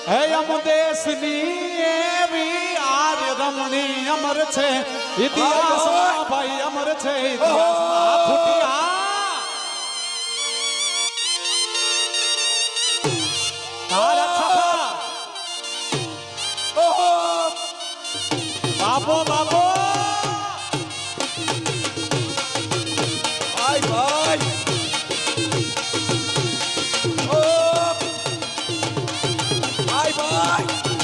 હે અમ દેશની એવી આર રમણી અમર છે ઇતિહાસમાં ભાઈ અમર છે ઇતિહાસમાં ફૂટિયા તારા છાપા ઓહો બાપો બાપો ભાઈ ભાઈ ઓ ભાઈ ભાઈ